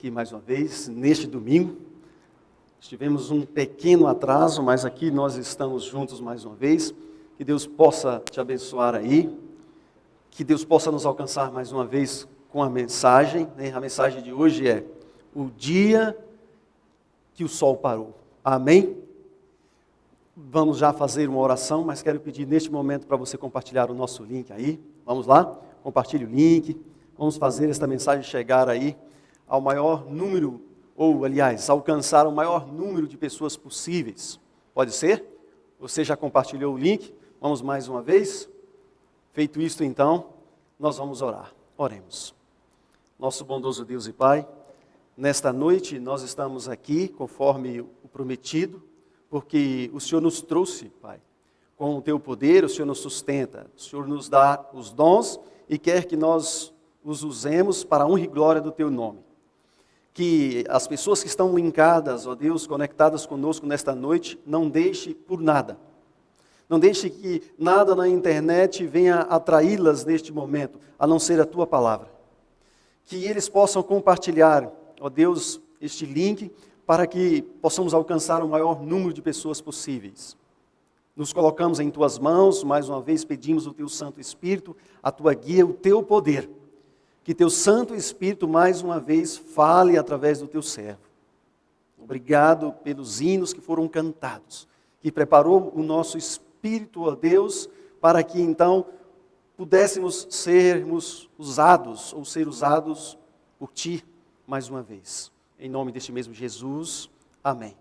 Aqui mais uma vez, neste domingo. Tivemos um pequeno atraso, mas aqui nós estamos juntos mais uma vez. Que Deus possa te abençoar aí. Que Deus possa nos alcançar mais uma vez com a mensagem. A mensagem de hoje é o dia que o sol parou. Amém? Vamos já fazer uma oração, mas quero pedir neste momento para você compartilhar o nosso link aí. Vamos lá? Compartilhe o link. Vamos fazer esta mensagem chegar aí ao maior número, ou aliás, alcançar o maior número de pessoas possíveis. Pode ser? Você já compartilhou o link? Vamos mais uma vez? Feito isto então, nós vamos orar. Oremos. Nosso bondoso Deus e Pai, nesta noite nós estamos aqui conforme o prometido, porque o Senhor nos trouxe, Pai, com o Teu poder, o Senhor nos sustenta, o Senhor nos dá os dons e quer que nós os usemos para a honra e glória do Teu nome. Que as pessoas que estão linkadas, ó Deus, conectadas conosco nesta noite, não deixe por nada. Não deixe que nada na internet venha atraí-las neste momento, a não ser a Tua palavra. Que eles possam compartilhar, ó Deus, este link, para que possamos alcançar o maior número de pessoas possíveis. Nos colocamos em Tuas mãos, mais uma vez pedimos o Teu Santo Espírito, a Tua guia, o Teu poder. Que Teu Santo Espírito, mais uma vez, fale através do Teu servo. Obrigado pelos hinos que foram cantados, que preparou o nosso espírito, ó Deus, para que então pudéssemos sermos usados, ou ser usados por Ti, mais uma vez. Em nome deste mesmo Jesus, amém.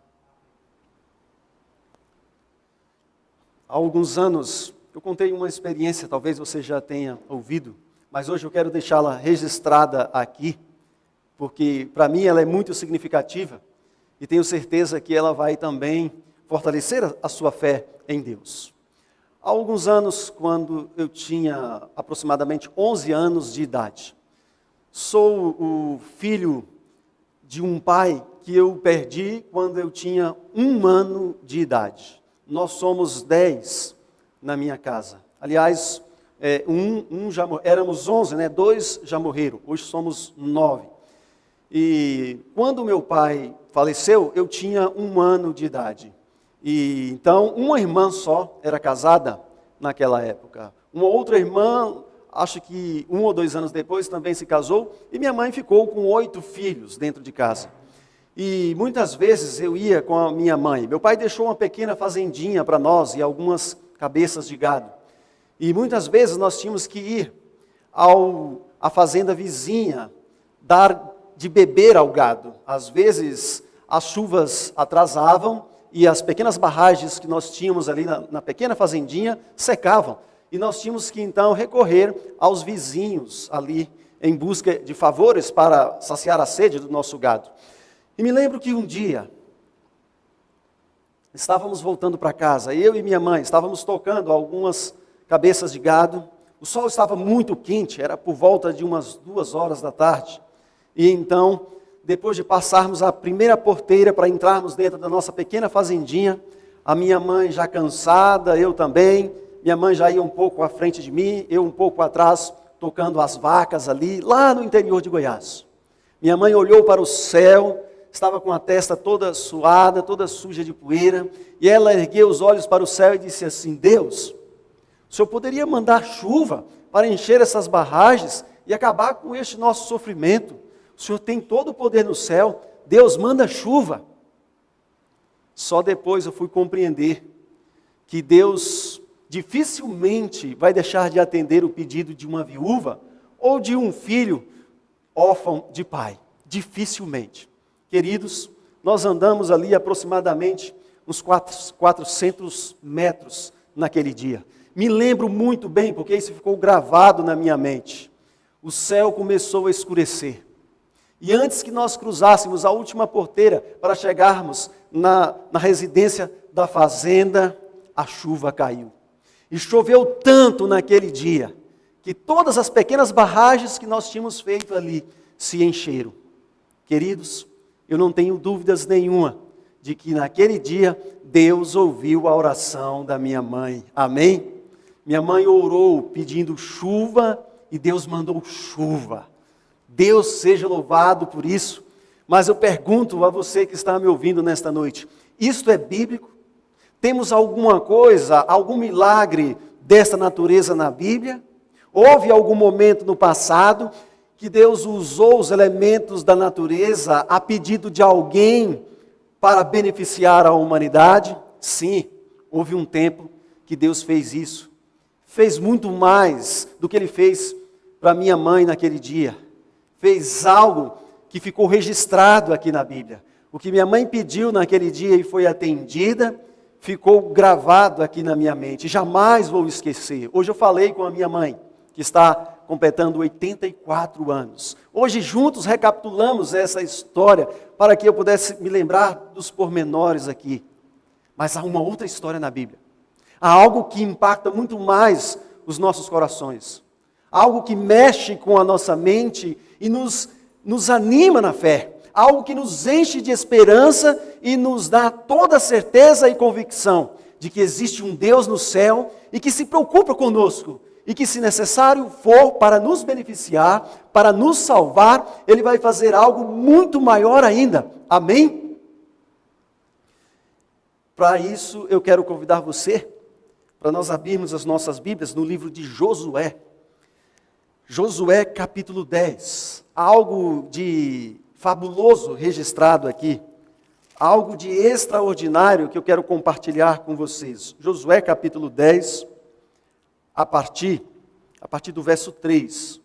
Há alguns anos, eu contei uma experiência, talvez você já tenha ouvido, mas hoje eu quero deixá-la registrada aqui, porque para mim ela é muito significativa e tenho certeza que ela vai também fortalecer a sua fé em Deus. Há alguns anos, quando eu tinha aproximadamente 11 anos de idade, sou o filho de um pai que eu perdi quando eu tinha 1 ano de idade. Nós somos 10 na minha casa. Aliás, éramos 11, né? 2 já morreram, hoje somos 9. E quando meu pai faleceu, eu tinha 1 ano de idade. E então, uma irmã só era casada naquela época. Uma outra irmã, acho que 1 ou 2 anos depois, também se casou. E minha mãe ficou com 8 filhos dentro de casa. E muitas vezes eu ia com a minha mãe. Meu pai deixou uma pequena fazendinha para nós e algumas cabeças de gado. E muitas vezes nós tínhamos que ir à fazenda vizinha, dar de beber ao gado. Às vezes as chuvas atrasavam e as pequenas barragens que nós tínhamos ali na pequena fazendinha secavam. E nós tínhamos que então recorrer aos vizinhos ali em busca de favores para saciar a sede do nosso gado. E me lembro que um dia estávamos voltando para casa, eu e minha mãe estávamos tocando algumas cabeças de gado, o sol estava muito quente, era por volta de umas 2 horas da tarde, e então, depois de passarmos a primeira porteira para entrarmos dentro da nossa pequena fazendinha, a minha mãe já cansada, eu também, minha mãe já ia um pouco à frente de mim, eu um pouco atrás, tocando as vacas ali, lá no interior de Goiás. Minha mãe olhou para o céu, estava com a testa toda suada, toda suja de poeira, e ela ergueu os olhos para o céu e disse assim: Deus, o Senhor poderia mandar chuva para encher essas barragens e acabar com este nosso sofrimento. O Senhor tem todo o poder no céu. Deus manda chuva. Só depois eu fui compreender que Deus dificilmente vai deixar de atender o pedido de uma viúva ou de um filho órfão de pai. Dificilmente. Queridos, nós andamos ali aproximadamente uns 400 metros naquele dia. Me lembro muito bem, porque isso ficou gravado na minha mente. O céu começou a escurecer. E antes que nós cruzássemos a última porteira para chegarmos na residência da fazenda, a chuva caiu. E choveu tanto naquele dia, que todas as pequenas barragens que nós tínhamos feito ali se encheram. Queridos, eu não tenho dúvidas nenhuma de que naquele dia Deus ouviu a oração da minha mãe. Amém? Minha mãe orou pedindo chuva e Deus mandou chuva. Deus seja louvado por isso. Mas eu pergunto a você que está me ouvindo nesta noite, isto é bíblico? Temos alguma coisa, algum milagre desta natureza na Bíblia? Houve algum momento no passado que Deus usou os elementos da natureza a pedido de alguém para beneficiar a humanidade? Sim, houve um tempo que Deus fez isso. Fez muito mais do que Ele fez para minha mãe naquele dia. Fez algo que ficou registrado aqui na Bíblia. O que minha mãe pediu naquele dia e foi atendida, ficou gravado aqui na minha mente. Jamais vou esquecer. Hoje eu falei com a minha mãe, que está completando 84 anos. Hoje juntos recapitulamos essa história para que eu pudesse me lembrar dos pormenores aqui. Mas há uma outra história na Bíblia. Há algo que impacta muito mais os nossos corações. Algo que mexe com a nossa mente e nos anima na fé. Algo que nos enche de esperança e nos dá toda a certeza e convicção de que existe um Deus no céu e que se preocupa conosco. E que, se necessário for para nos beneficiar, para nos salvar, Ele vai fazer algo muito maior ainda. Amém? Para isso, eu quero convidar você, para nós abrirmos as nossas Bíblias no livro de Josué. Josué capítulo 10. Algo de fabuloso registrado aqui. Algo de extraordinário que eu quero compartilhar com vocês. Josué capítulo 10. A partir do verso 3.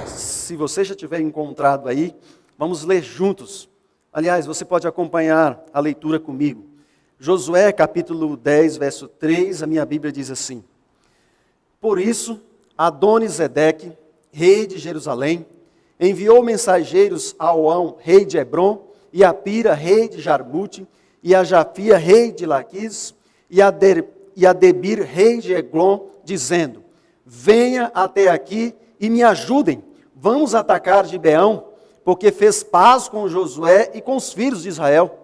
Se você já tiver encontrado aí, vamos ler juntos. Aliás, você pode acompanhar a leitura comigo. Josué, capítulo 10, verso 3, a minha Bíblia diz assim: Por isso, Adoni-Zedeque, rei de Jerusalém, enviou mensageiros a Oão, rei de Hebrom, e a Pira, rei de Jarmute, e a Jafia, rei de Laquis, e a Debir, rei de Eglon, dizendo: Venha até aqui e me ajudem, vamos atacar Gibeão, porque fez paz com Josué e com os filhos de Israel.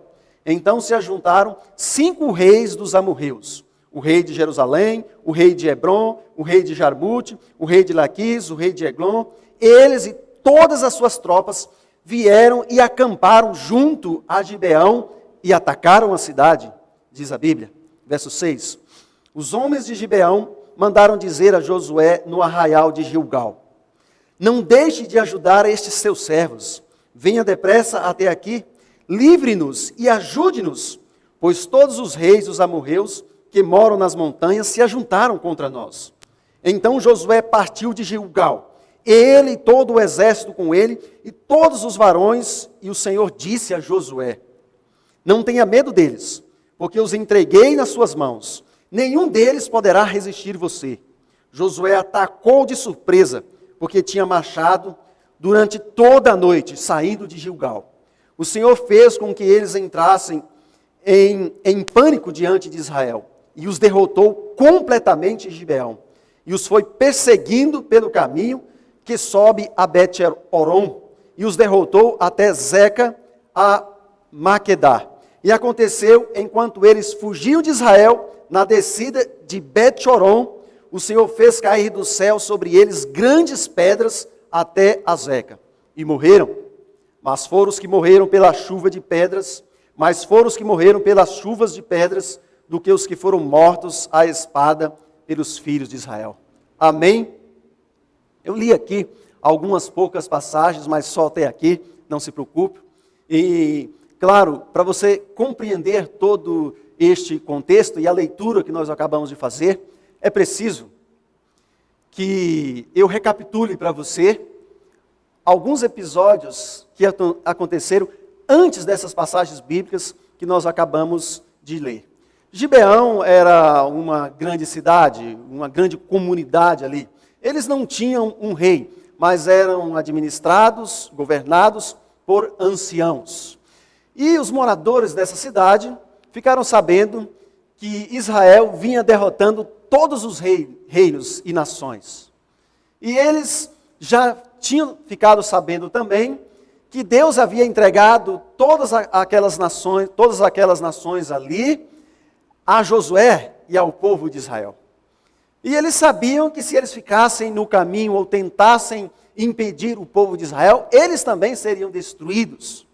Então se ajuntaram 5 reis dos amorreus, o rei de Jerusalém, o rei de Hebrom, o rei de Jarmute, o rei de Laquis, o rei de Eglon. Eles e todas as suas tropas vieram e acamparam junto a Gibeão e atacaram a cidade, diz a Bíblia. Verso 6. Os homens de Gibeão mandaram dizer a Josué no arraial de Gilgal: Não deixe de ajudar estes seus servos. Venha depressa até aqui, livre-nos e ajude-nos, pois todos os reis dos amorreus que moram nas montanhas se ajuntaram contra nós. Então Josué partiu de Gilgal, ele e todo o exército com ele, e todos os varões, e o Senhor disse a Josué: Não tenha medo deles, porque os entreguei nas suas mãos. Nenhum deles poderá resistir você. Josué atacou de surpresa, porque tinha marchado durante toda a noite, saindo de Gilgal. O Senhor fez com que eles entrassem em pânico diante de Israel, e os derrotou completamente em Gibeão, e os foi perseguindo pelo caminho que sobe a Bet-Horon, e os derrotou até Zeca a Maquedá. E aconteceu, enquanto eles fugiam de Israel, na descida de Bet-Horon, o Senhor fez cair do céu sobre eles grandes pedras até a Zeca, e morreram. Mas foram os que morreram pela chuva de pedras, mais foram os que morreram pelas chuvas de pedras, do que os que foram mortos à espada pelos filhos de Israel. Amém? Eu li aqui algumas poucas passagens, mas só até aqui, não se preocupe. E, claro, para você compreender todo este contexto e a leitura que nós acabamos de fazer, é preciso que eu recapitule para você alguns episódios que aconteceram antes dessas passagens bíblicas que nós acabamos de ler. Gibeão era uma grande cidade, uma grande comunidade ali. Eles não tinham um rei, mas eram administrados, governados por anciãos. E os moradores dessa cidade ficaram sabendo que Israel vinha derrotando todos os reinos e nações. E eles já tinham ficado sabendo também que Deus havia entregado todas aquelas nações ali a Josué e ao povo de Israel. E eles sabiam que se eles ficassem no caminho ou tentassem impedir o povo de Israel, eles também seriam destruídos.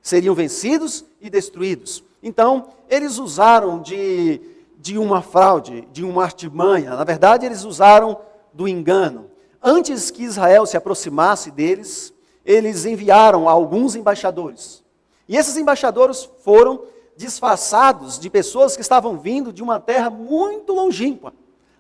Seriam vencidos e destruídos. Então, eles usaram de uma fraude, de uma artimanha. Na verdade, eles usaram do engano. Antes que Israel se aproximasse deles, eles enviaram alguns embaixadores. E esses embaixadores foram disfarçados de pessoas que estavam vindo de uma terra muito longínqua,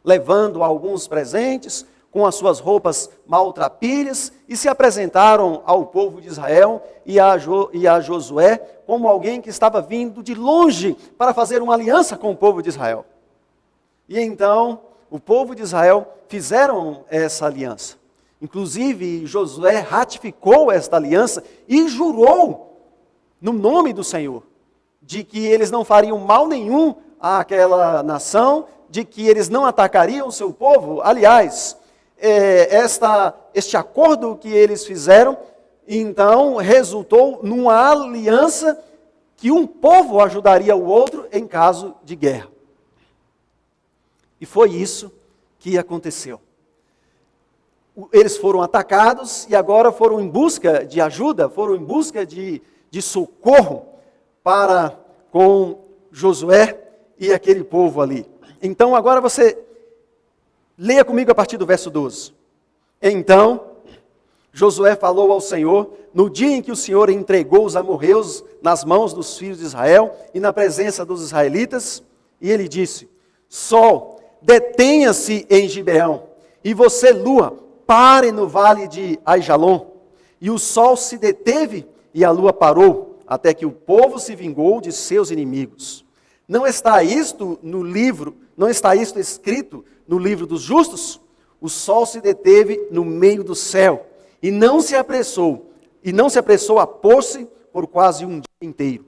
levando alguns presentes, com as suas roupas maltrapilhas, e se apresentaram ao povo de Israel e a Josué como alguém que estava vindo de longe para fazer uma aliança com o povo de Israel. E então, o povo de Israel fizeram essa aliança. Inclusive, Josué ratificou esta aliança e jurou, no nome do Senhor, de que eles não fariam mal nenhum àquela nação, de que eles não atacariam o seu povo. Aliás, este acordo que eles fizeram, então, resultou numa aliança que um povo ajudaria o outro em caso de guerra. E foi isso que aconteceu. Eles foram atacados e agora foram em busca de ajuda, foram em busca de socorro para com Josué e aquele povo ali. Então agora você leia comigo a partir do verso 12. Então Josué falou ao Senhor no dia em que o Senhor entregou os amorreus nas mãos dos filhos de Israel e na presença dos israelitas, e ele disse: Sol, detenha-se em Gibeão, e você, lua, pare no vale de Aijalon. E o sol se deteve e a lua parou, até que o povo se vingou de seus inimigos. Não está isto escrito no livro dos justos? O sol se deteve no meio do céu, e não se apressou a pôr-se por quase um dia inteiro.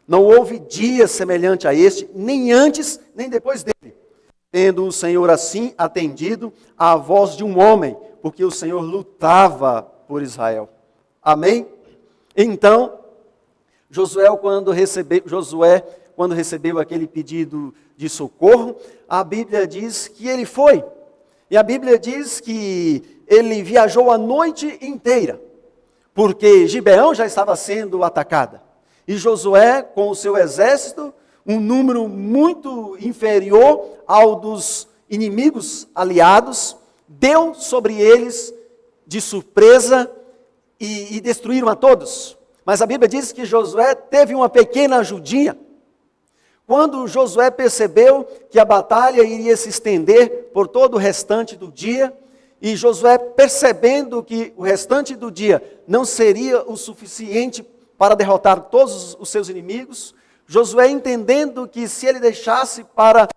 Não houve dia semelhante a este, nem antes, nem depois dele. Tendo o Senhor assim atendido à voz de um homem, porque o Senhor lutava por Israel. Amém? Então, Josué, quando recebeu aquele pedido de socorro, a Bíblia diz que ele foi. E a Bíblia diz que ele viajou a noite inteira, porque Gibeão já estava sendo atacada. E Josué, com o seu exército, um número muito inferior ao dos inimigos aliados, deu sobre eles de surpresa e destruíram a todos. Mas a Bíblia diz que Josué teve uma pequena ajudinha. Quando Josué percebeu que a batalha iria se estender por todo o restante do dia, e Josué percebendo que o restante do dia não seria o suficiente para derrotar todos os seus inimigos, Josué, entendendo que se ele deixasse para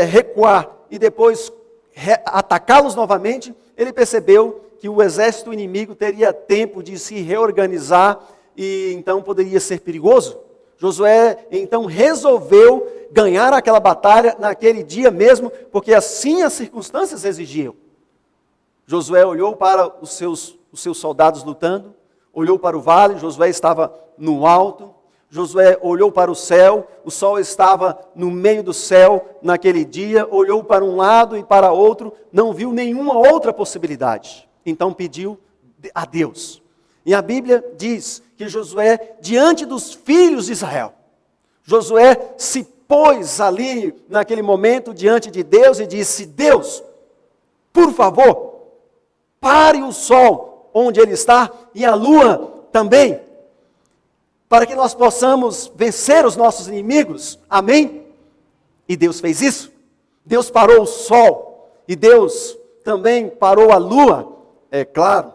recuar e depois atacá-los novamente, ele percebeu que o exército inimigo teria tempo de se reorganizar e então poderia ser perigoso. Josué então resolveu ganhar aquela batalha naquele dia mesmo, porque assim as circunstâncias exigiam. Josué olhou para os seus soldados lutando, olhou para o vale, Josué estava no alto. Josué olhou para o céu, o sol estava no meio do céu naquele dia, olhou para um lado e para outro, não viu nenhuma outra possibilidade. Então pediu a Deus. E a Bíblia diz que Josué, diante dos filhos de Israel, Josué se pôs ali naquele momento diante de Deus e disse: Deus, por favor, pare o sol onde ele está e a lua também, para que nós possamos vencer os nossos inimigos. Amém? E Deus fez isso. Deus parou o sol e Deus também parou a lua. É claro,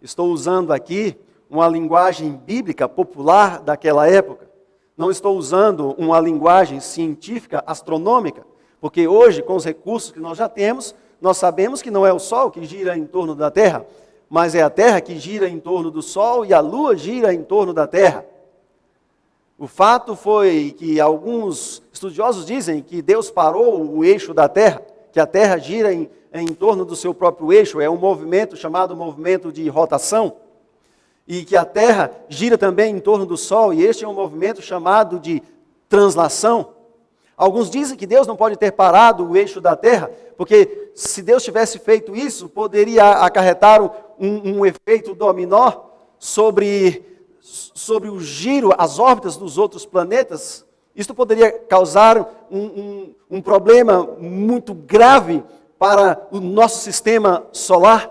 estou usando aqui uma linguagem bíblica popular daquela época. Não estou usando uma linguagem científica, astronômica, porque hoje, com os recursos que nós já temos, nós sabemos que não é o Sol que gira em torno da Terra, mas é a Terra que gira em torno do Sol e a Lua gira em torno da Terra. O fato foi que alguns estudiosos dizem que Deus parou o eixo da Terra, que a Terra gira em torno do seu próprio eixo, é um movimento chamado movimento de rotação, e que a Terra gira também em torno do Sol, e este é um movimento chamado de translação. Alguns dizem que Deus não pode ter parado o eixo da Terra, porque se Deus tivesse feito isso, poderia acarretar um efeito dominó sobre o giro, as órbitas dos outros planetas. Isto poderia causar um problema muito grave para o nosso sistema solar.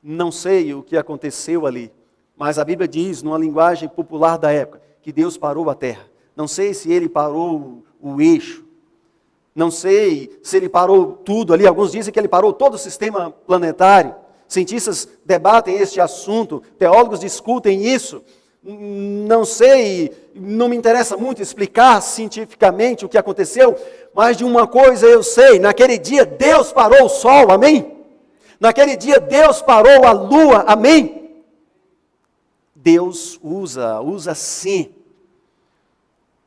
Não sei o que aconteceu ali, mas a Bíblia diz, numa linguagem popular da época, que Deus parou a Terra. Não sei se ele parou o eixo, não sei se ele parou tudo ali. Alguns dizem que ele parou todo o sistema planetário. Cientistas debatem este assunto, teólogos discutem isso. Não sei, não me interessa muito explicar cientificamente o que aconteceu, mas de uma coisa eu sei: naquele dia Deus parou o sol, amém? Naquele dia Deus parou a lua, amém? Deus usa sim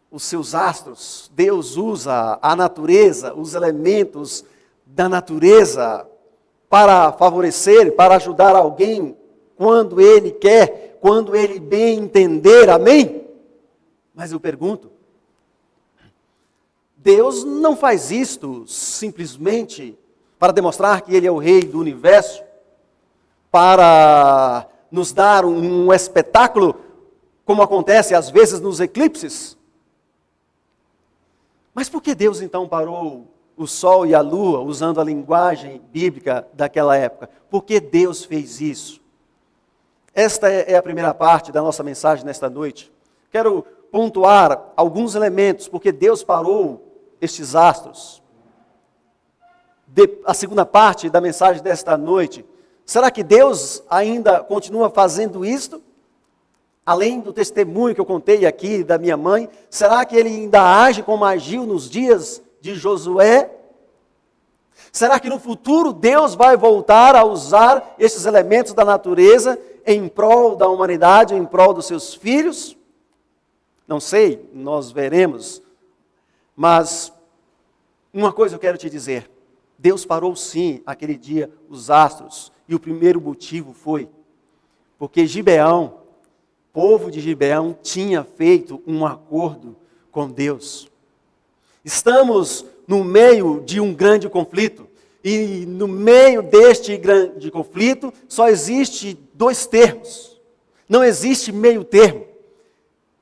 os seus astros, Deus usa a natureza, os elementos da natureza para favorecer, para ajudar alguém quando Ele quer, quando Ele bem entender, amém? Mas eu pergunto, Deus não faz isto simplesmente para demonstrar que Ele é o Rei do Universo, para nos dar um espetáculo, como acontece às vezes nos eclipses? Mas por que Deus então parou o sol e a lua, usando a linguagem bíblica daquela época? Por que Deus fez isso? Esta é a primeira parte da nossa mensagem nesta noite. Quero pontuar alguns elementos, porque Deus parou estes astros. A segunda parte da mensagem desta noite, será que Deus ainda continua fazendo isto? Além do testemunho que eu contei aqui da minha mãe, será que Ele ainda age como agiu nos dias de Josué? Será que no futuro Deus vai voltar a usar esses elementos da natureza em prol da humanidade, em prol dos seus filhos? Não sei, nós veremos. Mas uma coisa eu quero te dizer: Deus parou sim aquele dia os astros, e o primeiro motivo foi porque Gibeão, o povo de Gibeão, tinha feito um acordo com Deus. Estamos no meio de um grande conflito, e no meio deste grande conflito só existe dois termos, não existe meio termo.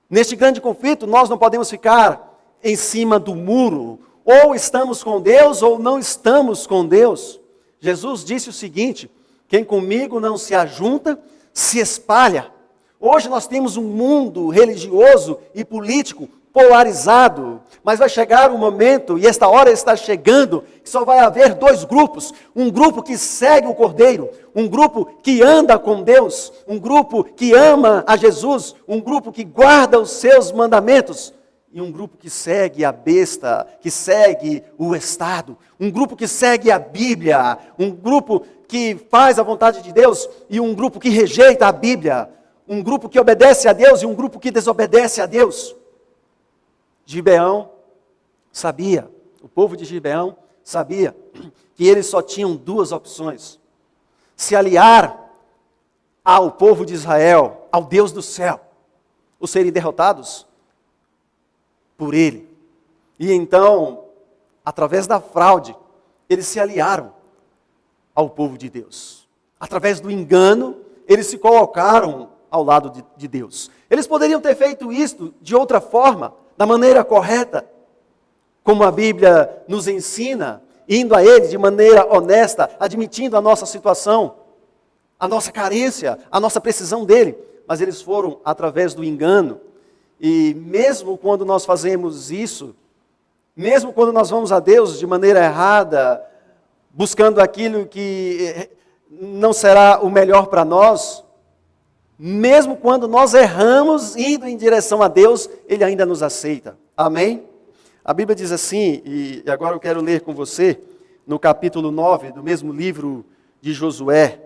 Neste grande conflito nós não podemos ficar em cima do muro, ou estamos com Deus ou não estamos com Deus. Jesus disse o seguinte: quem comigo não se ajunta, se espalha. Hoje nós temos um mundo religioso e político polarizado, mas vai chegar um momento, e esta hora está chegando, que só vai haver dois grupos: um grupo que segue o Cordeiro, um grupo que anda com Deus, um grupo que ama a Jesus, um grupo que guarda os seus mandamentos, e um grupo que segue a besta, que segue o Estado, um grupo que segue a Bíblia, um grupo que faz a vontade de Deus, e um grupo que rejeita a Bíblia, um grupo que obedece a Deus e um grupo que desobedece a Deus. Gibeão sabia, o povo de Gibeão sabia que eles só tinham duas opções: se aliar ao povo de Israel, ao Deus do céu, ou serem derrotados por ele. E então, através da fraude, eles se aliaram ao povo de Deus. Através do engano, eles se colocaram ao lado de Deus. Eles poderiam ter feito isto de outra forma, da maneira correta, como a Bíblia nos ensina, indo a Ele de maneira honesta, admitindo a nossa situação, a nossa carência, a nossa precisão dEle. Mas eles foram através do engano. E mesmo quando nós fazemos isso, mesmo quando nós vamos a Deus de maneira errada, buscando aquilo que não será o melhor para nós, mesmo quando nós erramos indo em direção a Deus, Ele ainda nos aceita. Amém? A Bíblia diz assim, e agora eu quero ler com você, no capítulo 9 do mesmo livro de Josué.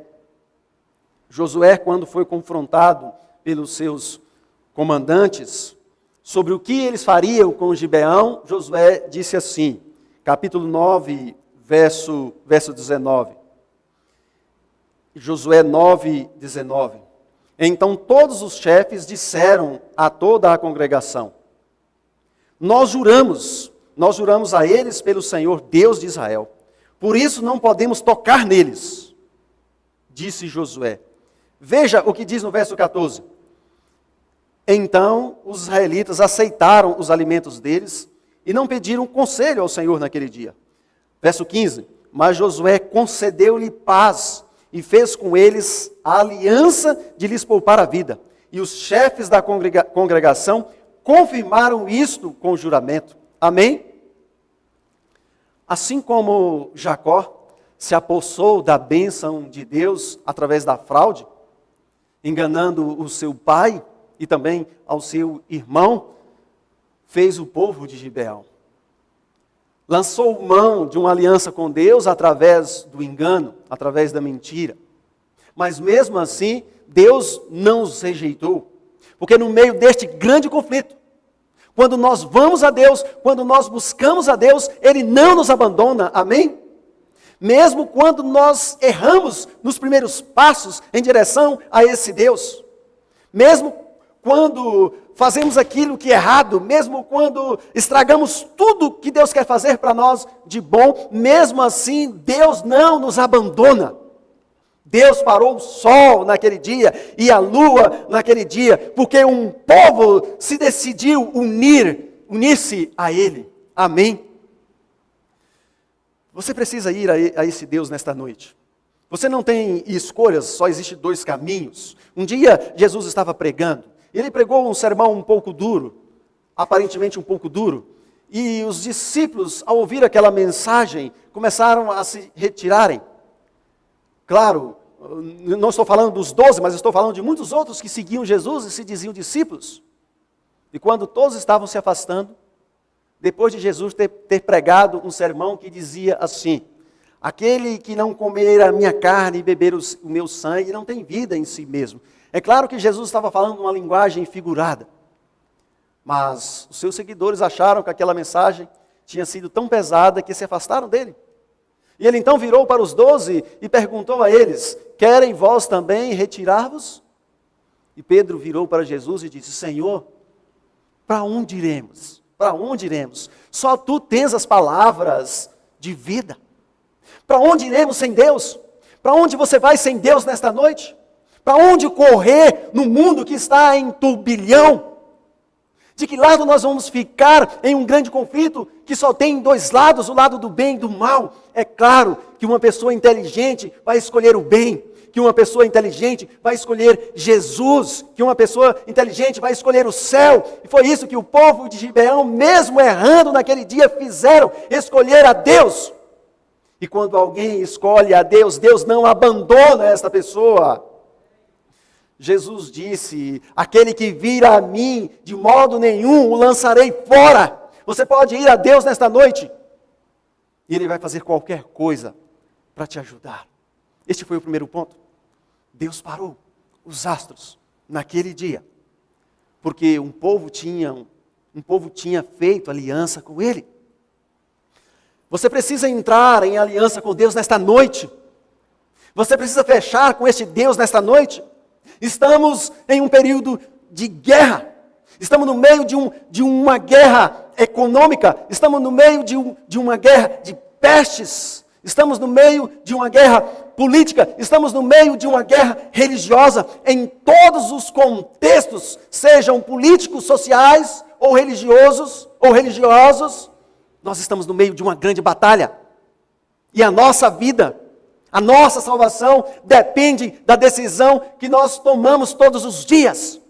Josué, quando foi confrontado pelos seus comandantes sobre o que eles fariam com Gibeão, Josué disse assim, capítulo 9, verso 19. Josué 9, 19. Então todos os chefes disseram a toda a congregação: nós juramos nós juramos a eles pelo Senhor, Deus de Israel. Por isso não podemos tocar neles, disse Josué. Veja o que diz no verso 14. Então os israelitas aceitaram os alimentos deles e não pediram conselho ao Senhor naquele dia. Verso 15. Mas Josué concedeu-lhe paz e fez com eles a aliança de lhes poupar a vida. E os chefes da congregação confirmaram isto com o juramento. Amém? Assim como Jacó se apossou da bênção de Deus através da fraude, enganando o seu pai e também ao seu irmão, fez o povo de Gibeão. Lançou mão de uma aliança com Deus através do engano, através da mentira. Mas mesmo assim, Deus não os rejeitou. Porque no meio deste grande conflito, quando nós vamos a Deus, quando nós buscamos a Deus, Ele não nos abandona, amém? Mesmo quando nós erramos nos primeiros passos em direção a esse Deus, mesmo quando fazemos aquilo que é errado, mesmo quando estragamos tudo que Deus quer fazer para nós de bom, mesmo assim Deus não nos abandona. Deus parou o sol naquele dia e a lua naquele dia, porque um povo se decidiu unir-se a Ele. Amém? Você precisa ir a esse Deus nesta noite. Você não tem escolhas, só existem dois caminhos. Um dia Jesus estava pregando. Ele pregou um sermão um pouco duro, aparentemente um pouco duro. E os discípulos, ao ouvir aquela mensagem, começaram a se retirarem. Claro, não estou falando dos 12, mas estou falando de muitos outros que seguiam Jesus e se diziam discípulos. E quando todos estavam se afastando, depois de Jesus ter pregado um sermão que dizia assim: aquele que não comer a minha carne e beber o meu sangue não tem vida em si mesmo. É claro que Jesus estava falando uma linguagem figurada, mas os seus seguidores acharam que aquela mensagem tinha sido tão pesada que se afastaram dele. E ele então virou para os 12 e perguntou a eles: querem vós também retirar-vos? E Pedro virou para Jesus e disse: Senhor, para onde iremos? Para onde iremos? Só tu tens as palavras de vida. Para onde iremos sem Deus? Para onde você vai sem Deus nesta noite? Para onde correr no mundo que está em turbilhão? De que lado nós vamos ficar em um grande conflito que só tem dois lados, o lado do bem e do mal? É claro que uma pessoa inteligente vai escolher o bem, que uma pessoa inteligente vai escolher Jesus, que uma pessoa inteligente vai escolher o céu. E foi isso que o povo de Gibeão, mesmo errando naquele dia, fizeram, escolher a Deus. E quando alguém escolhe a Deus, Deus não abandona esta pessoa. Jesus disse: aquele que vir a mim, de modo nenhum o lançarei fora. Você pode ir a Deus nesta noite, e Ele vai fazer qualquer coisa para te ajudar. Este foi o primeiro ponto. Deus parou os astros naquele dia, porque um povo tinha feito aliança com Ele. Você precisa entrar em aliança com Deus nesta noite. Você precisa fechar com este Deus nesta noite. Estamos em um período de guerra. Estamos no meio de uma guerra econômica. Estamos no meio de uma guerra de pestes. Estamos no meio de uma guerra política. Estamos no meio de uma guerra religiosa. Em todos os contextos, sejam políticos, sociais ou religiosos, nós estamos no meio de uma grande batalha. E a nossa vida, a nossa salvação depende da decisão que nós tomamos todos os dias.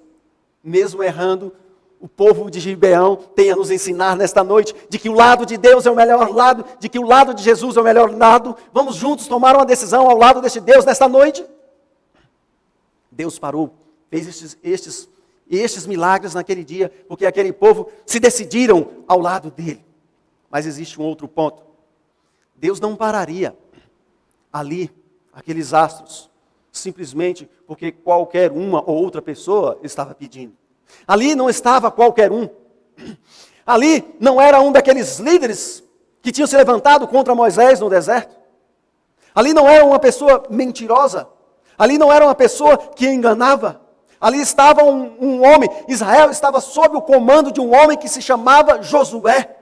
Mesmo errando, o povo de Gibeão tem a nos ensinar nesta noite de que o lado de Deus é o melhor lado, de que o lado de Jesus é o melhor lado. Vamos juntos tomar uma decisão ao lado deste Deus nesta noite? Deus parou, fez estes milagres naquele dia, porque aquele povo se decidiram ao lado dele. Mas existe um outro ponto. Deus não pararia ali, aqueles astros, simplesmente porque qualquer uma ou outra pessoa estava pedindo. Ali não estava qualquer um. Ali não era um daqueles líderes que tinham se levantado contra Moisés no deserto. Ali não era uma pessoa mentirosa. Ali não era uma pessoa que enganava. Ali estava um homem. Israel estava sob o comando de um homem que se chamava Josué.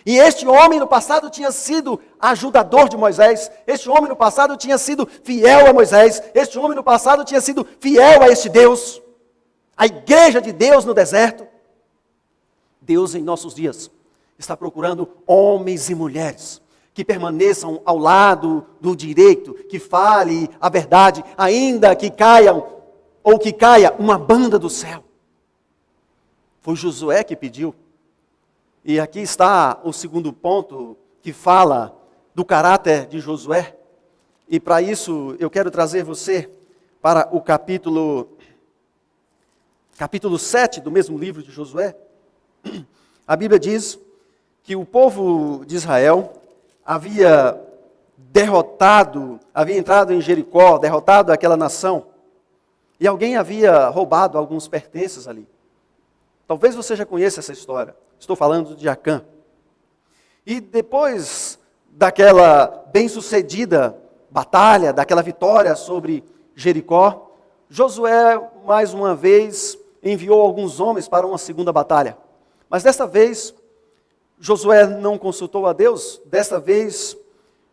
E este homem no passado tinha sido ajudador de Moisés. Este homem no passado tinha sido fiel a Moisés. Este homem no passado tinha sido fiel a este Deus. A igreja de Deus no deserto. Deus em nossos dias está procurando homens e mulheres que permaneçam ao lado do direito, que fale a verdade, ainda que caiam ou que caia uma banda do céu. Foi Josué que pediu. E aqui está o segundo ponto que fala do caráter de Josué. E para isso eu quero trazer você para o capítulo 7 do mesmo livro de Josué. A Bíblia diz que o povo de Israel havia entrado em Jericó, derrotado aquela nação. E alguém havia roubado alguns pertences ali. Talvez você já conheça essa história. Estou falando de Acã. E depois daquela bem-sucedida batalha, daquela vitória sobre Jericó, Josué, mais uma vez, enviou alguns homens para uma segunda batalha. Mas desta vez, Josué não consultou a Deus. Desta vez,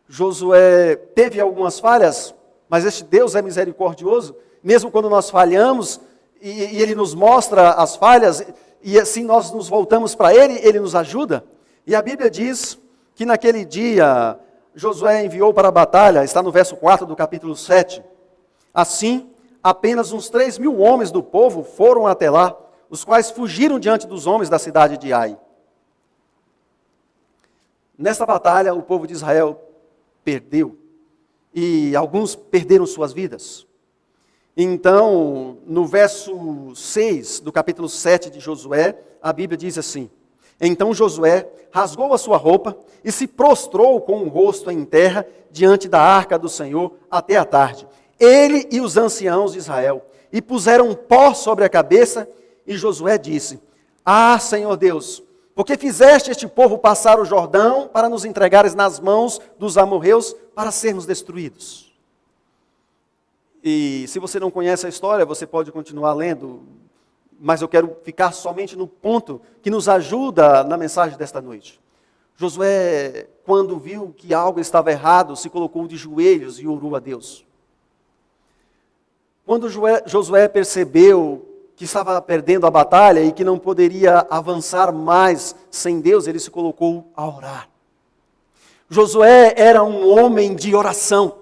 Josué teve algumas falhas, mas este Deus é misericordioso. Mesmo quando nós falhamos, e Ele nos mostra as falhas, e assim nós nos voltamos para Ele, Ele nos ajuda. E a Bíblia diz que naquele dia, Josué enviou para a batalha, está no verso 4 do capítulo 7. Assim, apenas uns 3.000 homens do povo foram até lá, os quais fugiram diante dos homens da cidade de Ai. Nesta batalha, o povo de Israel perdeu, e alguns perderam suas vidas. Então, no verso 6 do capítulo 7 de Josué, a Bíblia diz assim: Então Josué rasgou a sua roupa e se prostrou com o rosto em terra diante da arca do Senhor até a tarde. Ele e os anciãos de Israel, e puseram pó sobre a cabeça, e Josué disse: Ah, Senhor Deus, porque fizeste este povo passar o Jordão para nos entregares nas mãos dos amorreus para sermos destruídos. E se você não conhece a história, você pode continuar lendo, mas eu quero ficar somente no ponto que nos ajuda na mensagem desta noite. Josué, quando viu que algo estava errado, se colocou de joelhos e orou a Deus. Quando Josué percebeu que estava perdendo a batalha e que não poderia avançar mais sem Deus, ele se colocou a orar. Josué era um homem de oração.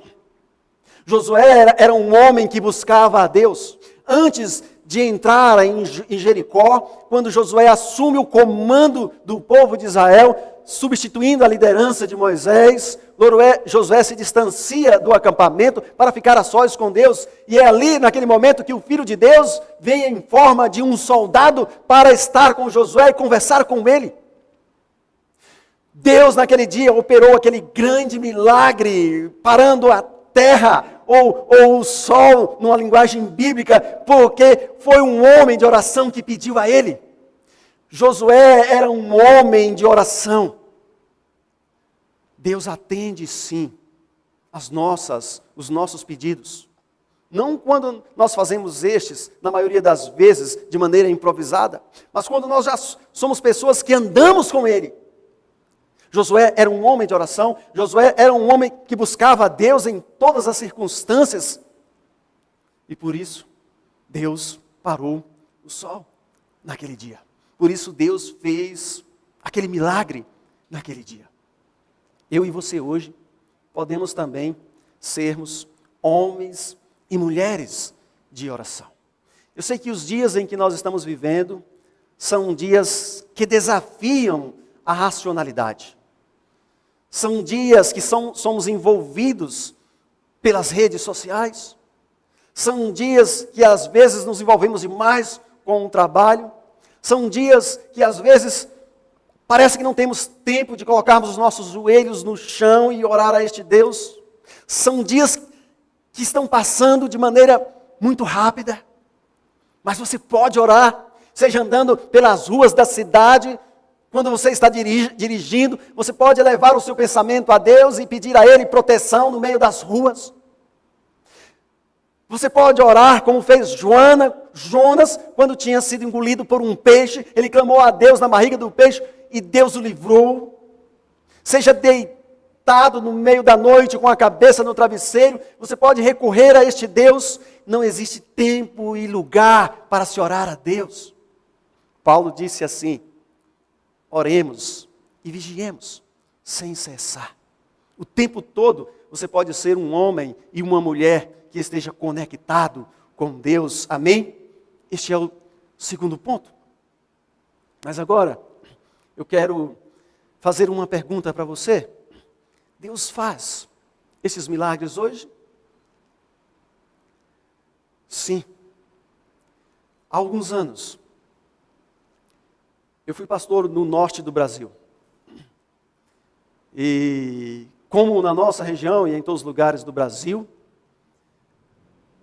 Josué era um homem que buscava a Deus. Antes de entrar em Jericó, quando Josué assume o comando do povo de Israel, substituindo a liderança de Moisés, Josué se distancia do acampamento para ficar a sós com Deus. E é ali, naquele momento, que o Filho de Deus vem em forma de um soldado para estar com Josué e conversar com ele. Deus, naquele dia, operou aquele grande milagre, parando a terra, ou o sol, numa linguagem bíblica, porque foi um homem de oração que pediu a ele. Josué era um homem de oração. Deus atende sim os nossos pedidos. Não quando nós fazemos estes, na maioria das vezes, de maneira improvisada, mas quando nós já somos pessoas que andamos com Ele. Josué era um homem de oração, Josué era um homem que buscava a Deus em todas as circunstâncias. E por isso, Deus parou o sol naquele dia. Por isso Deus fez aquele milagre naquele dia. Eu e você hoje podemos também sermos homens e mulheres de oração. Eu sei que os dias em que nós estamos vivendo são dias que desafiam a racionalidade. São dias que somos envolvidos pelas redes sociais. São dias que às vezes nos envolvemos demais com o trabalho. São dias que às vezes parece que não temos tempo de colocarmos os nossos joelhos no chão e orar a este Deus. São dias que estão passando de maneira muito rápida. Mas você pode orar, seja andando pelas ruas da cidade. Quando você está dirigindo, você pode levar o seu pensamento a Deus e pedir a Ele proteção no meio das ruas. Você pode orar como fez Jonas, quando tinha sido engolido por um peixe. Ele clamou a Deus na barriga do peixe e Deus o livrou. seja deitado no meio da noite com a cabeça no travesseiro, você pode recorrer a este Deus. Não existe tempo e lugar para se orar a Deus. Paulo disse assim: oremos e vigiemos sem cessar. O tempo todo você pode ser um homem e uma mulher que esteja conectado com Deus. Amém? Este é o segundo ponto. Mas agora, eu quero fazer uma pergunta para você. Deus faz esses milagres hoje? Sim. Há alguns anos, eu fui pastor no norte do Brasil. E como na nossa região e em todos os lugares do Brasil,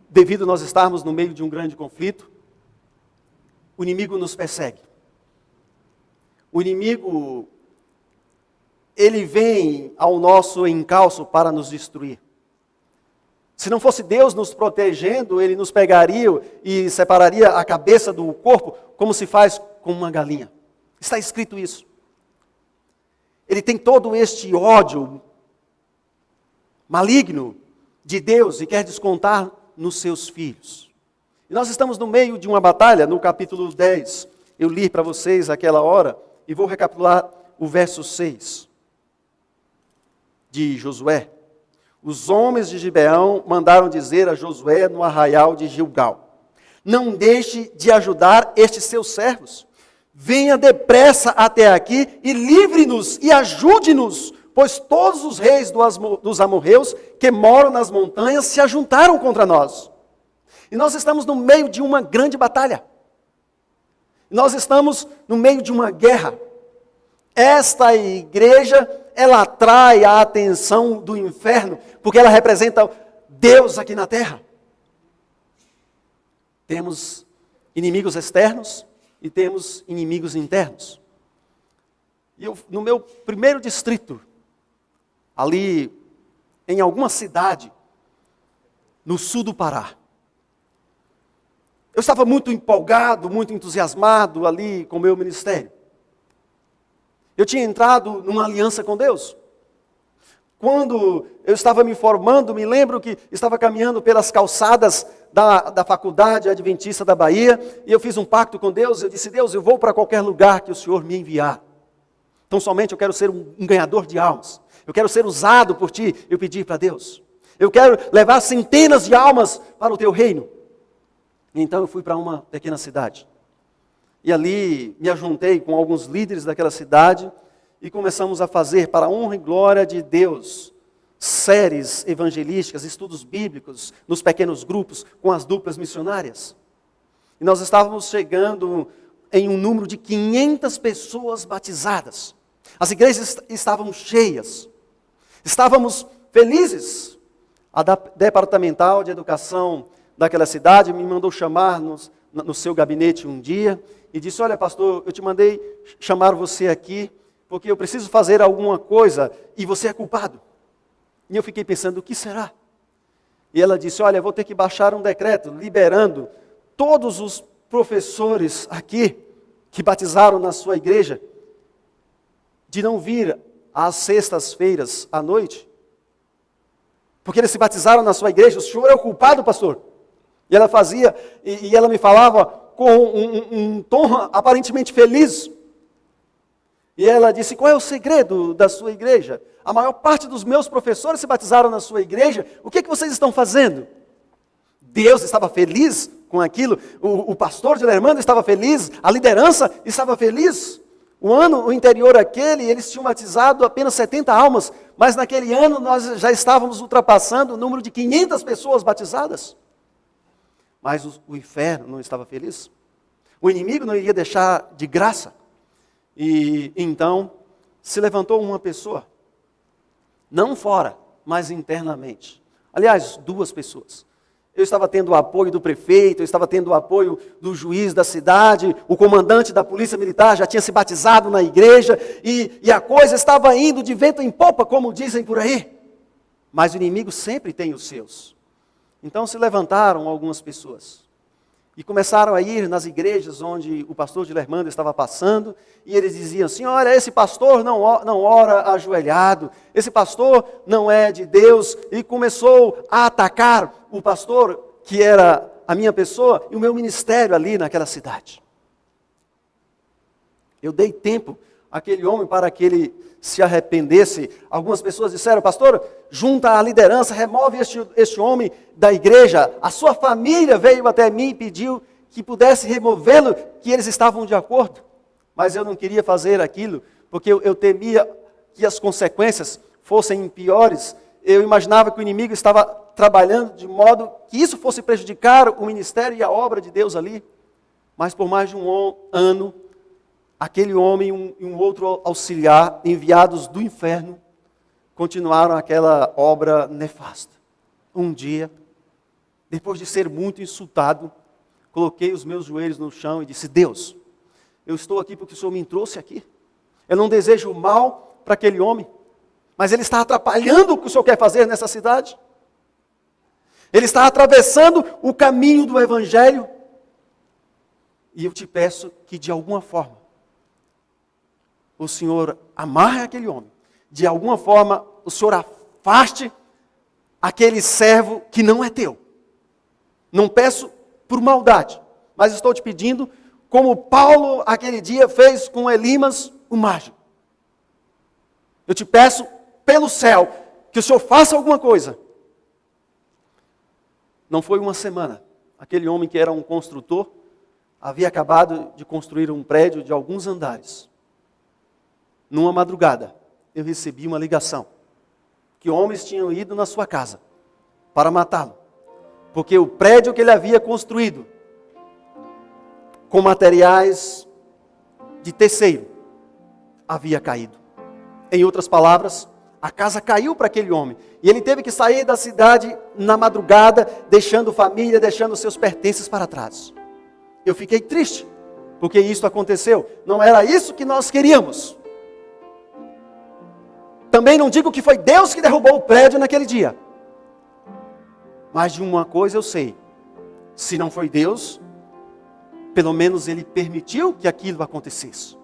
devido a nós estarmos no meio de um grande conflito, o inimigo nos persegue. O inimigo, ele vem ao nosso encalço para nos destruir. Se não fosse Deus nos protegendo, ele nos pegaria e separaria a cabeça do corpo, como se faz com uma galinha. Está escrito isso. Ele tem todo este ódio maligno de Deus e quer descontar nos seus filhos. E nós estamos no meio de uma batalha, no capítulo 10. Eu li para vocês aquela hora e vou recapitular o verso 6 de Josué. Os homens de Gibeão mandaram dizer a Josué no arraial de Gilgal: não deixe de ajudar estes seus servos. Venha depressa até aqui e livre-nos e ajude-nos, pois todos os reis dos amorreus que moram nas montanhas se ajuntaram contra nós. E nós estamos no meio de uma grande batalha. Nós estamos no meio de uma guerra. Esta igreja, ela atrai a atenção do inferno, porque ela representa Deus aqui na terra. Temos inimigos externos e temos inimigos internos. E eu, no meu primeiro distrito, ali em alguma cidade, no sul do Pará, eu estava muito empolgado, muito entusiasmado ali com o meu ministério. Eu tinha entrado numa aliança com Deus. Quando eu estava me formando, me lembro que estava caminhando pelas calçadas da Faculdade Adventista da Bahia, e eu fiz um pacto com Deus. Eu disse: Deus, eu vou para qualquer lugar que o Senhor me enviar. Então somente eu quero ser um ganhador de almas. Eu quero ser usado por Ti. Eu pedi para Deus. Eu quero levar centenas de almas para o Teu reino. Então eu fui para uma pequena cidade. E ali me ajuntei com alguns líderes daquela cidade e começamos a fazer, para a honra e glória de Deus, séries evangelísticas, estudos bíblicos, nos pequenos grupos, com as duplas missionárias. E nós estávamos chegando em um número de 500 pessoas batizadas. As igrejas estavam cheias. Estávamos felizes. A departamental de educação daquela cidade me mandou chamar no seu gabinete um dia e disse: olha, pastor, eu te mandei chamar você aqui porque eu preciso fazer alguma coisa e você é culpado. E eu fiquei pensando: o que será? E ela disse: olha, eu vou ter que baixar um decreto liberando todos os professores aqui que batizaram na sua igreja de não vir às sextas-feiras à noite, porque eles se batizaram na sua igreja. O senhor é o culpado, pastor? E ela fazia, e ela me falava com um tom aparentemente feliz. E ela disse: qual é o segredo da sua igreja? A maior parte dos meus professores se batizaram na sua igreja. O que vocês estão fazendo? Deus estava feliz com aquilo. O pastor de Lermando estava feliz. A liderança estava feliz. O ano anterior àquele, eles tinham batizado apenas 70 almas. Mas naquele ano nós já estávamos ultrapassando o número de 500 pessoas batizadas. Mas o inferno não estava feliz. O inimigo não iria deixar de graça. E então se levantou uma pessoa, não fora, mas internamente. Aliás, duas pessoas. Eu estava tendo o apoio do prefeito, eu estava tendo o apoio do juiz da cidade, o comandante da polícia militar já tinha se batizado na igreja, e a coisa estava indo de vento em popa, como dizem por aí. Mas o inimigo sempre tem os seus. Então se levantaram algumas pessoas. E começaram a ir nas igrejas onde o pastor de Lermando estava passando, e eles diziam assim, olha, esse pastor não ora ajoelhado, esse pastor não é de Deus, e começou a atacar o pastor, que era a minha pessoa, e o meu ministério ali naquela cidade. Eu dei tempo àquele homem para que ele se arrependesse. Algumas pessoas disseram, pastor, junta a liderança, remove este homem da igreja. A sua família veio até mim e pediu que pudesse removê-lo, que eles estavam de acordo. Mas eu não queria fazer aquilo, porque eu temia que as consequências fossem piores. Eu imaginava que o inimigo estava trabalhando de modo que isso fosse prejudicar o ministério e a obra de Deus ali. Mas por mais de um ano, aquele homem e um outro auxiliar, enviados do inferno, continuaram aquela obra nefasta. Um dia, depois de ser muito insultado, coloquei os meus joelhos no chão e disse, Deus, eu estou aqui porque o Senhor me trouxe aqui. Eu não desejo mal para aquele homem, mas ele está atrapalhando o que o Senhor quer fazer nessa cidade. Ele está atravessando o caminho do Evangelho. E eu te peço que de alguma forma, o Senhor amarre aquele homem. De alguma forma, o Senhor afaste aquele servo que não é teu. Não peço por maldade, mas estou te pedindo, como Paulo aquele dia fez com Elimas, o mágico. Eu te peço pelo céu, que o Senhor faça alguma coisa. Não foi uma semana. Aquele homem que era um construtor, havia acabado de construir um prédio de alguns andares. Numa madrugada, eu recebi uma ligação que homens tinham ido na sua casa para matá-lo, porque o prédio que ele havia construído com materiais de terceiro havia caído. Em outras palavras, a casa caiu para aquele homem e ele teve que sair da cidade na madrugada, deixando família, deixando seus pertences para trás. Eu fiquei triste, porque isso aconteceu. Não era isso que nós queríamos. Também não digo que foi Deus que derrubou o prédio naquele dia. Mas de uma coisa eu sei. Se não foi Deus, pelo menos Ele permitiu que aquilo acontecesse.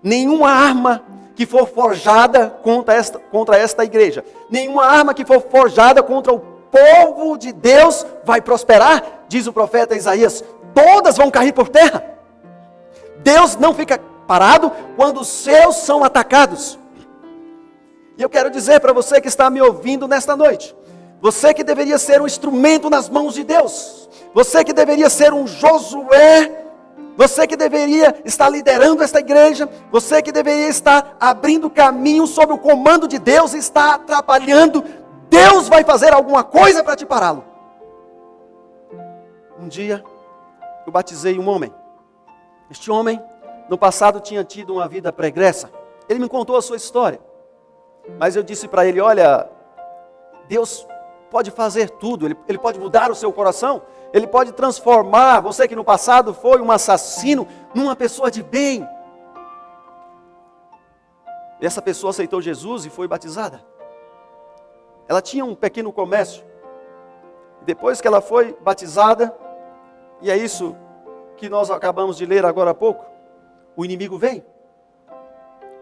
Nenhuma arma que for forjada contra esta igreja, nenhuma arma que for forjada contra o povo de Deus vai prosperar, diz o profeta Isaías. Todas vão cair por terra. Deus não fica parado quando os seus são atacados. E eu quero dizer para você que está me ouvindo nesta noite, você que deveria ser um instrumento nas mãos de Deus, você que deveria ser um Josué, você que deveria estar liderando esta igreja, você que deveria estar abrindo caminho sob o comando de Deus, está atrapalhando, Deus vai fazer alguma coisa para te pará-lo. Um dia, eu batizei um homem. Este homem, no passado, tinha tido uma vida pregressa. Ele me contou a sua história. Mas eu disse para ele, olha, Deus pode fazer tudo, Ele pode mudar o seu coração, Ele pode transformar você que no passado foi um assassino, numa pessoa de bem. E essa pessoa aceitou Jesus e foi batizada. Ela tinha um pequeno comércio. Depois que ela foi batizada, e é isso que nós acabamos de ler agora há pouco, o inimigo vem.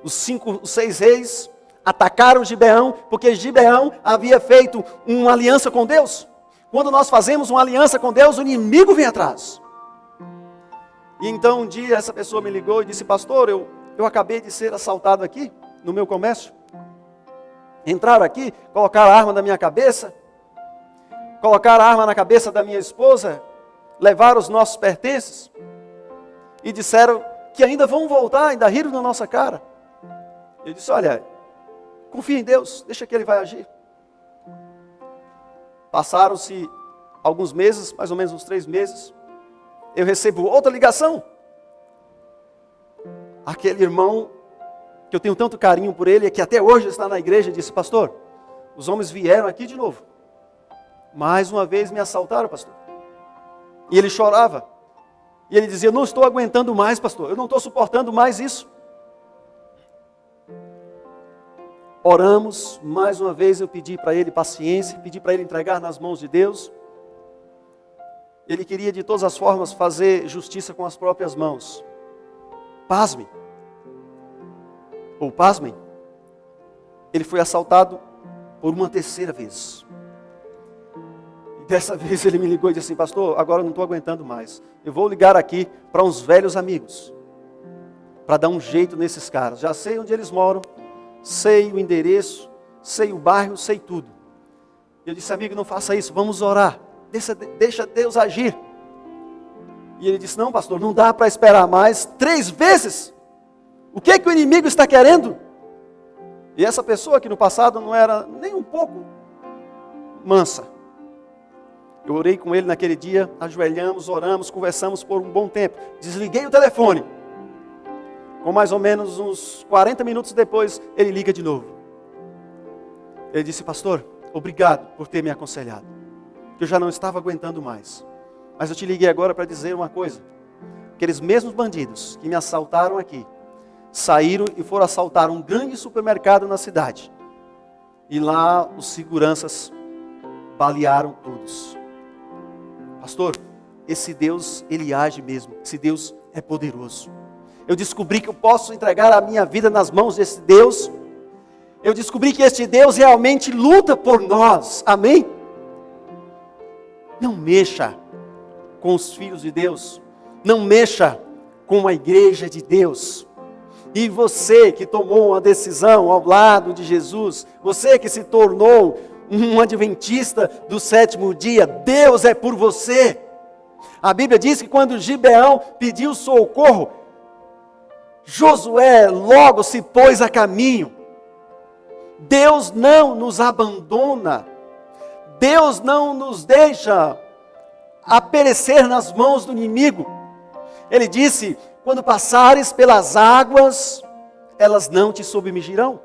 Os 6 reis atacaram Gibeão, porque Gibeão havia feito uma aliança com Deus. Quando nós fazemos uma aliança com Deus, o inimigo vem atrás. E então um dia essa pessoa me ligou e disse, pastor, eu acabei de ser assaltado aqui, no meu comércio. Entraram aqui, colocaram a arma na minha cabeça, colocaram a arma na cabeça da minha esposa, levaram os nossos pertences e disseram que ainda vão voltar, ainda riram na nossa cara. Eu disse, olha, confia em Deus, deixa que Ele vai agir. Passaram-se alguns meses, mais ou menos uns 3 meses, eu recebo outra ligação. Aquele irmão, que eu tenho tanto carinho por ele, que até hoje está na igreja, disse, pastor, os homens vieram aqui de novo. Mais uma vez me assaltaram, pastor. E ele chorava. E ele dizia, eu não estou aguentando mais, pastor, eu não estou suportando mais isso. Oramos, mais uma vez eu pedi para ele paciência, pedi para ele entregar nas mãos de Deus. ele queria de todas as formas fazer justiça com as próprias mãos. Pasme, ou pasmem, ele foi assaltado por uma terceira vez. E dessa vez ele me ligou e disse assim: pastor, agora eu não estou aguentando mais. Eu vou ligar aqui para uns velhos amigos, para dar um jeito nesses caras. Já sei onde eles moram, sei o endereço, sei o bairro, sei tudo. Eu disse: amigo, não faça isso, vamos orar. Deixa Deus agir. E ele disse: não, pastor, não dá para esperar mais. 3 vezes? O que o inimigo está querendo? E essa pessoa que no passado não era nem um pouco mansa. Eu orei com ele naquele dia, ajoelhamos, oramos, conversamos por um bom tempo. Desliguei o telefone. Com mais ou menos uns 40 minutos depois, ele liga de novo. Ele disse: pastor, obrigado por ter me aconselhado, que eu já não estava aguentando mais. Mas eu te liguei agora para dizer uma coisa. Aqueles mesmos bandidos que me assaltaram aqui, saíram e foram assaltar um grande supermercado na cidade. E lá os seguranças balearam todos. Pastor, esse Deus, Ele age mesmo. Esse Deus é poderoso. Eu descobri que eu posso entregar a minha vida nas mãos desse Deus. Eu descobri que este Deus realmente luta por nós. Amém? Não mexa com os filhos de Deus. Não mexa com a igreja de Deus. E você que tomou uma decisão ao lado de Jesus, você que se tornou um adventista do 7º dia, Deus é por você. A Bíblia diz que quando Gibeão pediu socorro, Josué logo se pôs a caminho. Deus não nos abandona. Deus não nos deixa a perecer nas mãos do inimigo. Ele disse: quando passares pelas águas, elas não te submergirão.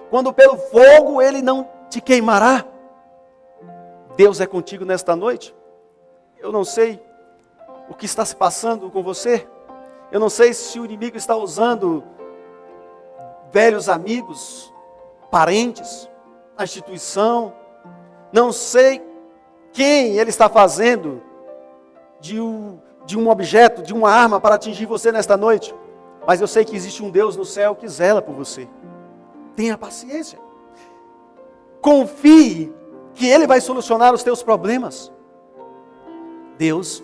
Quando pelo fogo, ele não te queimará. Deus é contigo nesta noite. Eu não sei o que está se passando com você. Eu não sei se o inimigo está usando velhos amigos, parentes, a instituição. Não sei quem ele está fazendo de um objeto, de uma arma para atingir você nesta noite. Mas eu sei que existe um Deus no céu que zela por você. Tenha paciência. Confie que Ele vai solucionar os teus problemas. Deus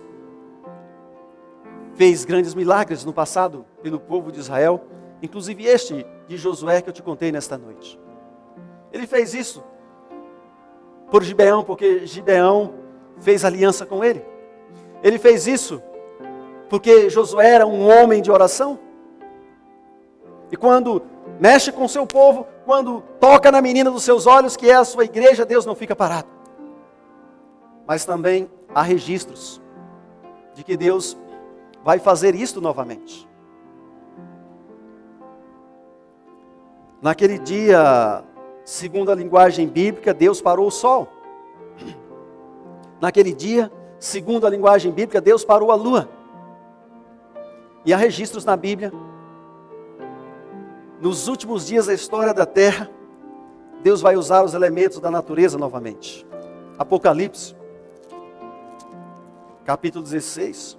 fez grandes milagres no passado pelo povo de Israel, inclusive este de Josué que eu te contei nesta noite. Ele fez isso por Gibeão, porque Gibeão fez aliança com ele. Ele fez isso porque Josué era um homem de oração. E quando mexe com o seu povo, quando toca na menina dos seus olhos, que é a sua igreja, Deus não fica parado. Mas também há registros de que Deus vai fazer isto novamente. Naquele dia, segundo a linguagem bíblica, Deus parou o sol. Naquele dia, segundo a linguagem bíblica, Deus parou a lua. E há registros na Bíblia. Nos últimos dias da história da terra, Deus vai usar os elementos da natureza novamente. Apocalipse, capítulo 16.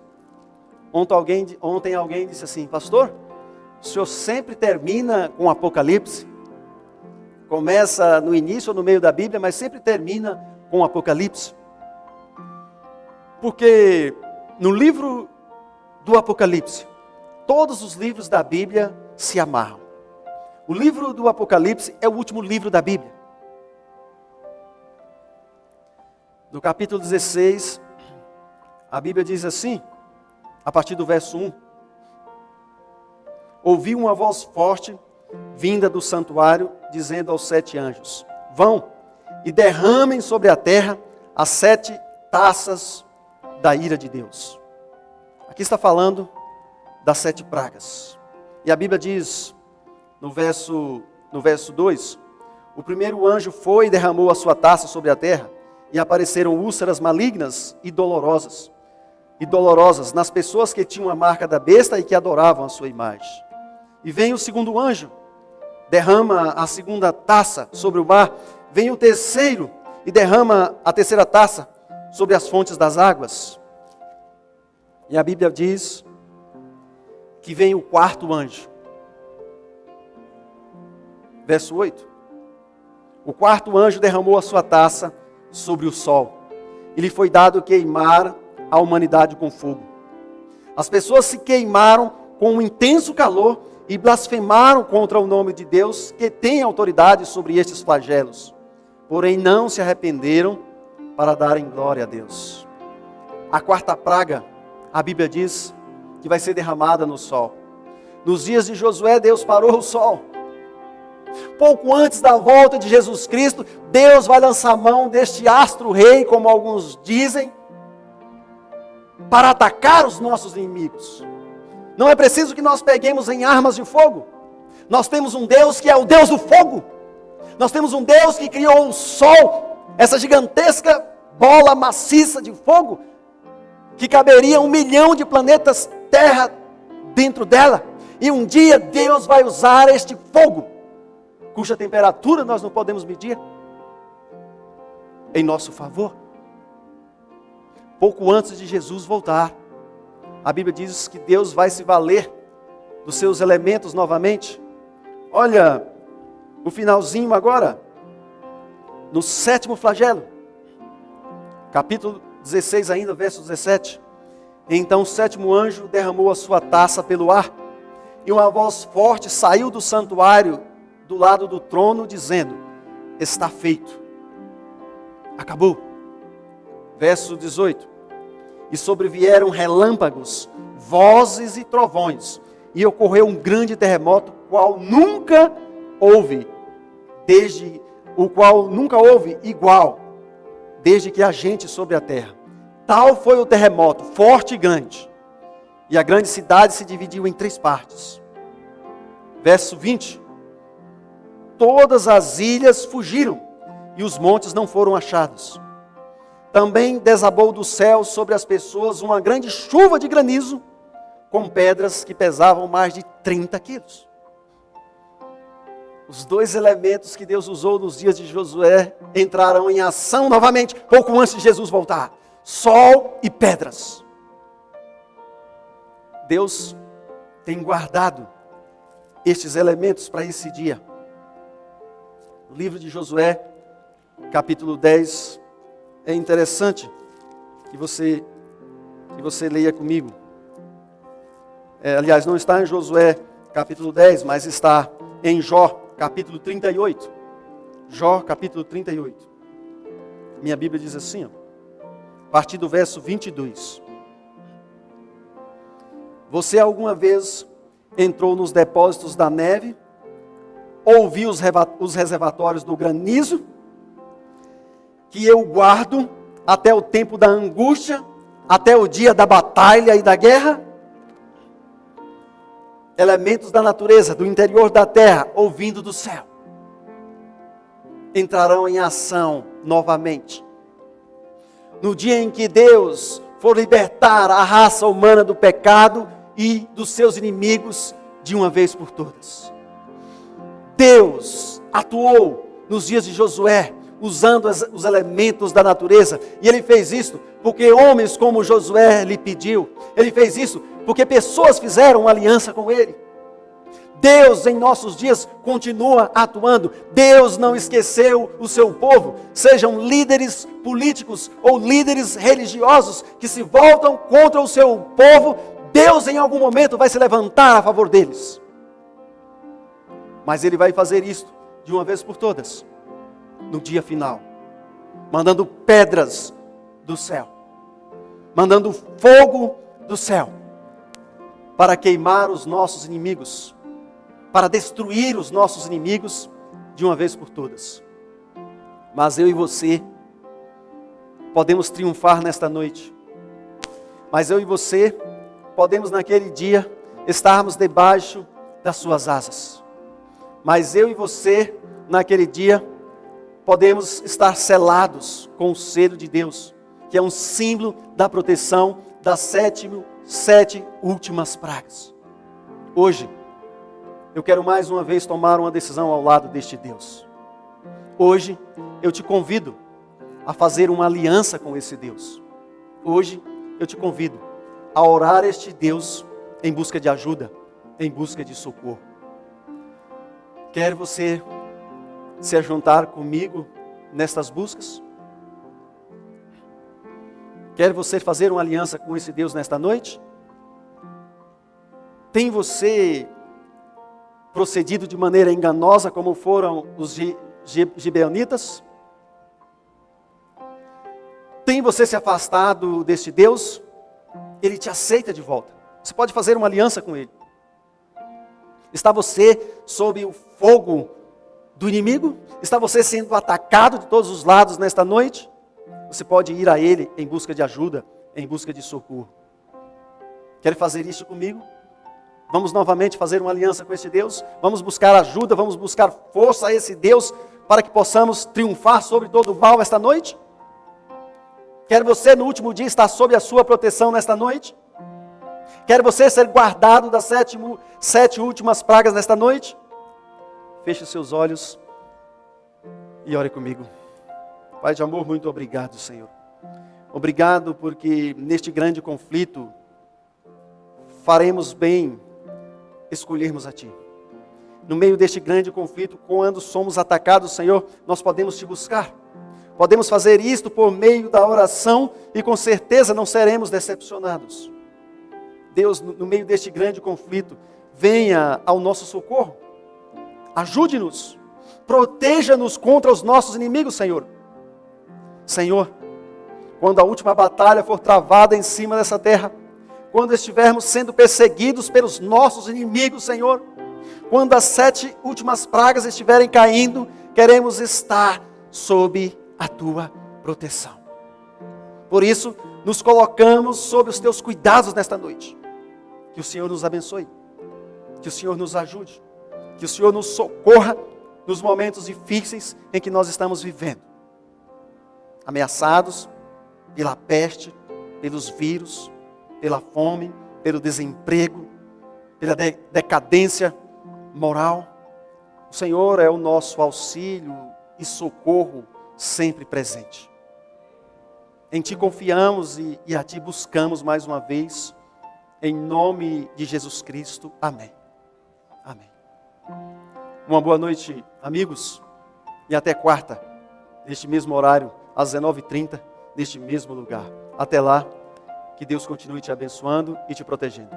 Ontem alguém disse assim: pastor, o senhor sempre termina com Apocalipse? Começa no início ou no meio da Bíblia, mas sempre termina com Apocalipse. Porque no livro do Apocalipse, todos os livros da Bíblia se amarram. O livro do Apocalipse é o último livro da Bíblia. No capítulo 16, a Bíblia diz assim, a partir do verso 1. Ouvi uma voz forte, vinda do santuário, dizendo aos 7 anjos: vão e derramem sobre a terra as 7 taças da ira de Deus. Aqui está falando das 7 pragas. E a Bíblia diz, no verso 2, o primeiro anjo foi e derramou a sua taça sobre a terra, e apareceram úlceras malignas e dolorosas nas pessoas que tinham a marca da besta e que adoravam a sua imagem. E vem o segundo anjo, derrama a segunda taça sobre o mar. Vem o terceiro e derrama a terceira taça sobre as fontes das águas. E a Bíblia diz que vem o quarto anjo. Verso 8. O quarto anjo derramou a sua taça sobre o sol. E lhe foi dado queimar a humanidade com fogo. As pessoas se queimaram com um intenso calor e blasfemaram contra o nome de Deus, que tem autoridade sobre estes flagelos. Porém não se arrependeram para darem glória a Deus. A quarta praga, a Bíblia diz que vai ser derramada no sol. Nos dias de Josué, Deus parou o sol. Pouco antes da volta de Jesus Cristo, Deus vai lançar mão deste astro-rei, como alguns dizem, para atacar os nossos inimigos. Não é preciso que nós peguemos em armas de fogo. Nós temos um Deus que é o Deus do fogo. Nós temos um Deus que criou o sol, essa gigantesca bola maciça de fogo, que caberia 1 milhão de planetas Terra dentro dela. E um dia Deus vai usar este fogo, cuja temperatura nós não podemos medir, em nosso favor. Pouco antes de Jesus voltar, a Bíblia diz que Deus vai se valer dos seus elementos novamente. Olha o finalzinho agora, no 7º flagelo, capítulo 16 ainda, verso 17. Então o 7º anjo derramou a sua taça pelo ar, e uma voz forte saiu do santuário do lado do trono, dizendo: está feito. Acabou. Verso 18. E sobrevieram relâmpagos, vozes e trovões, e ocorreu um grande terremoto, qual nunca houve, igual, desde que há gente sobre a terra. Tal foi o terremoto, forte e grande, e a grande cidade se dividiu em 3 partes. Verso 20. Todas as ilhas fugiram, e os montes não foram achados. Também desabou do céu sobre as pessoas uma grande chuva de granizo, com pedras que pesavam mais de 30 quilos. Os 2 elementos que Deus usou nos dias de Josué entrarão em ação novamente, pouco antes de Jesus voltar: sol e pedras. Deus tem guardado estes elementos para esse dia. O livro de Josué, capítulo 10, é interessante que você leia comigo. Aliás, não está em Josué capítulo 10, mas está em Jó capítulo 38. Jó capítulo 38. Minha Bíblia diz assim, a partir do verso 22. Você alguma vez entrou nos depósitos da neve, ouviu os reservatórios do granizo, que eu guardo até o tempo da angústia, até o dia da batalha e da guerra? Elementos da natureza, do interior da terra, ouvindo do céu, entrarão em ação novamente. No dia em que Deus for libertar a raça humana do pecado e dos seus inimigos de uma vez por todas. Deus atuou nos dias de Josué, usando os elementos da natureza, e Ele fez isso porque homens como Josué lhe pediu. Ele fez isso porque pessoas fizeram uma aliança com Ele. Deus em nossos dias continua atuando. Deus não esqueceu o seu povo, sejam líderes políticos ou líderes religiosos que se voltam contra o seu povo. Deus em algum momento vai se levantar a favor deles, mas Ele vai fazer isto de uma vez por todas, no dia final, mandando pedras do céu, mandando fogo do céu, para queimar os nossos inimigos, para destruir os nossos inimigos de uma vez por todas. Mas eu e você podemos triunfar nesta noite, mas eu e você podemos naquele dia estarmos debaixo das suas asas, mas eu e você naquele dia podemos estar selados com o selo de Deus, que é um símbolo da proteção das 7 últimas pragas. Hoje, eu quero mais uma vez tomar uma decisão ao lado deste Deus. Hoje, eu te convido a fazer uma aliança com esse Deus. Hoje, eu te convido a orar este Deus em busca de ajuda, em busca de socorro. Quer você se ajuntar comigo nestas buscas? Quer você fazer uma aliança com esse Deus nesta noite? Tem você procedido de maneira enganosa como foram os gibeonitas? Tem você se afastado deste Deus? Ele te aceita de volta. Você pode fazer uma aliança com Ele. Está você sob o fogo do inimigo? Está você sendo atacado de todos os lados nesta noite? Você pode ir a Ele em busca de ajuda, em busca de socorro. Quer fazer isso comigo? Vamos novamente fazer uma aliança com esse Deus? Vamos buscar ajuda, vamos buscar força a esse Deus para que possamos triunfar sobre todo o mal esta noite? Quer você no último dia estar sob a sua proteção nesta noite? Quer você ser guardado das 7 últimas pragas nesta noite? Feche os seus olhos e ore comigo. Pai de amor, muito obrigado, Senhor. Obrigado porque neste grande conflito faremos bem escolhermos a Ti. No meio deste grande conflito, quando somos atacados, Senhor, nós podemos Te buscar. Podemos fazer isto por meio da oração e com certeza não seremos decepcionados. Deus, no meio deste grande conflito, venha ao nosso socorro. Ajude-nos. Proteja-nos contra os nossos inimigos, Senhor. Senhor, quando a última batalha for travada em cima dessa terra, quando estivermos sendo perseguidos pelos nossos inimigos, Senhor, quando as 7 últimas pragas estiverem caindo, queremos estar sob a Tua proteção. Por isso, nos colocamos sob os Teus cuidados nesta noite. Que o Senhor nos abençoe, que o Senhor nos ajude, que o Senhor nos socorra nos momentos difíceis em que nós estamos vivendo. Ameaçados pela peste, pelos vírus, pela fome, pelo desemprego, pela decadência moral. O Senhor é o nosso auxílio e socorro sempre presente. Em Ti confiamos e a Ti buscamos mais uma vez, em nome de Jesus Cristo. Amém. Amém. Uma boa noite, amigos, e até quarta, neste mesmo horário, às 19h30, neste mesmo lugar. Até lá, que Deus continue te abençoando e te protegendo.